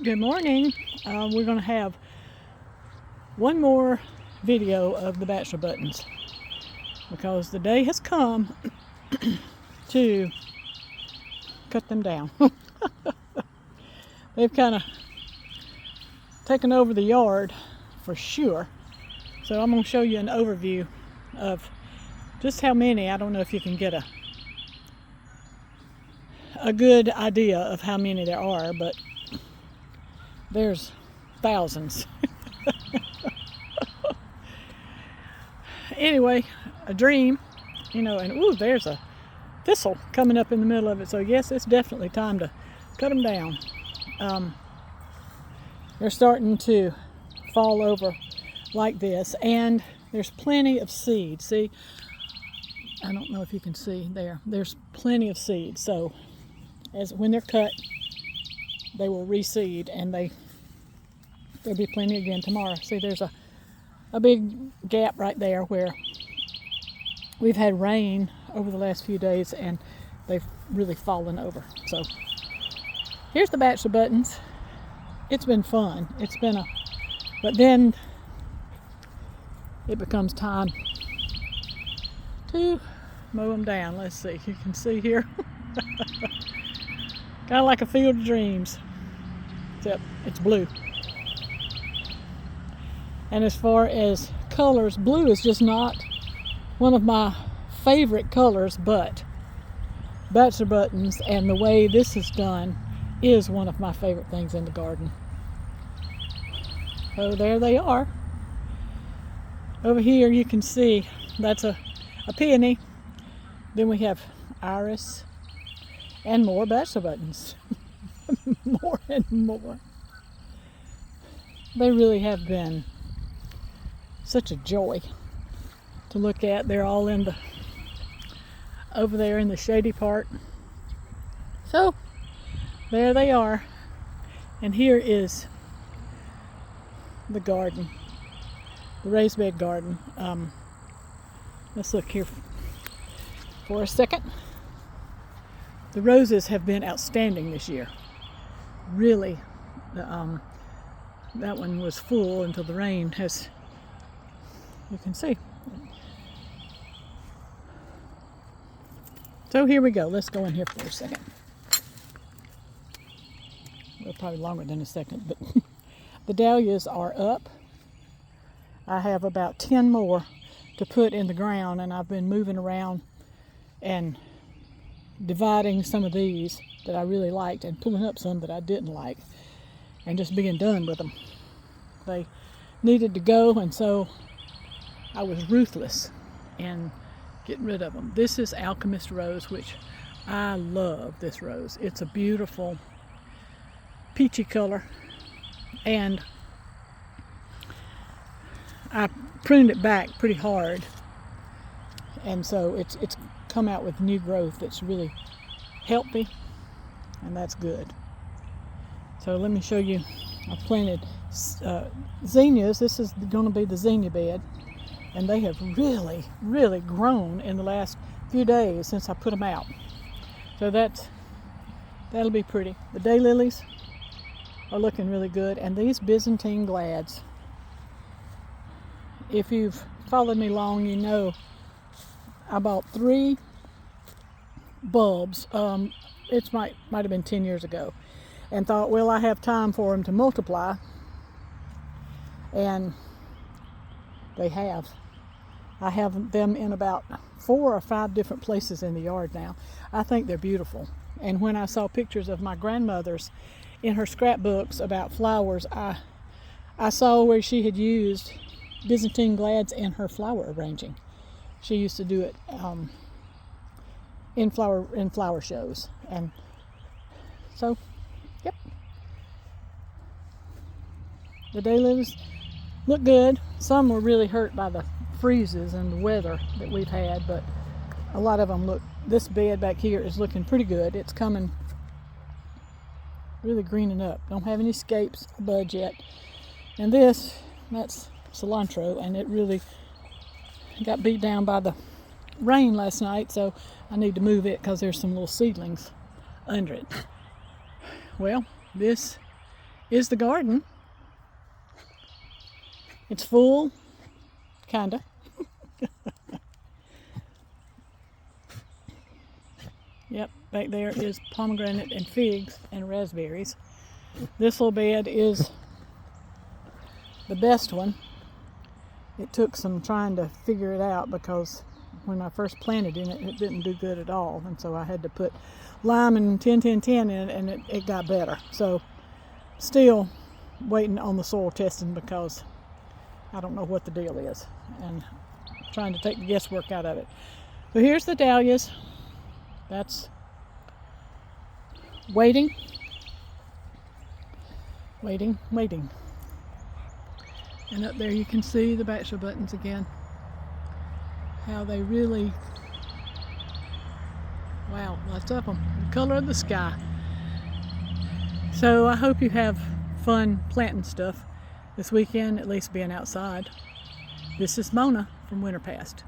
Good morning. We're going to have one more video of the Bachelor buttons because the day has come to cut them down. They've kind of taken over the yard for sure. So I'm going to show you an overview of just how many. I don't know if you can get a good idea of how many there are, but there's thousands. Anyway, a dream, and ooh, there's a thistle coming up in the middle of it. So yes, it's definitely time to cut them down. They're starting to fall over like this, and there's plenty of seed. See, I don't know if you can see there. There's plenty of seed. So when they're cut, they will reseed, and there'll be plenty again tomorrow. See, there's a big gap right there where we've had rain over the last few days and they've really fallen over. So here's the Bachelor buttons. It's been fun. But then it becomes time to mow them down. Let's see, you can see here. Kind of like a field of dreams, except it's blue. And as far as colors, blue is just not one of my favorite colors, but Bachelor buttons and the way this is done is one of my favorite things in the garden. So there they are. Over here you can see that's a peony. Then we have iris and more Bachelor buttons. More and more. They really have been such a joy to look at. They're all over there in the shady part. So there they are. And here is the garden, the raised bed garden. Let's look here for a second. The roses have been outstanding this year. Really, that one was full until the rain has, you can see. So here we go. Let's go in here for a second. Well, probably longer than a second, but the dahlias are up. I have about 10 more to put in the ground, and I've been moving around and dividing some of these that I really liked and pulling up some that I didn't like and just being done with them. They needed to go, and so I was ruthless in getting rid of them. This is Alchemist Rose, which I love this rose. It's a beautiful peachy color, and I pruned it back pretty hard, and so it's come out with new growth that's really healthy, and that's good. So let me show you. I planted zinnias. This is going to be the zinnia bed, and they have really grown in the last few days since I put them out. So that'll be pretty. The daylilies are looking really good, and these Byzantine glads, if you've followed me long, you know I bought 3 bulbs. It might have been 10 years ago, and thought, well, I have time for them to multiply, and they have. I have them in about 4 or 5 different places in the yard now. I think they're beautiful. And when I saw pictures of my grandmother's in her scrapbooks about flowers, I saw where she had used Byzantine glads in her flower arranging. She used to do it in flower shows, and so yep. The daylilies look good. Some were really hurt by the freezes and the weather that we've had, but a lot of them look. This bed back here is looking pretty good. It's coming really greening up. Don't have any scapes or buds yet. And that's cilantro, and it really got beat down by the rain last night, so I need to move it because there's some little seedlings under it. Well, this is the garden. It's full, kinda. Yep, back there is pomegranate and figs and raspberries. This little bed is the best one. It took some trying to figure it out because when I first planted in it, it didn't do good at all. And so I had to put lime and 10-10-10 in it, and it got better. So still waiting on the soil testing because I don't know what the deal is, and trying to take the guesswork out of it. So here's the dahlias. That's waiting. And up there you can see the Bachelor buttons again. How they really, wow, lots of them. The color of the sky. So I hope you have fun planting stuff this weekend, at least being outside. This is Mona from Winterpast.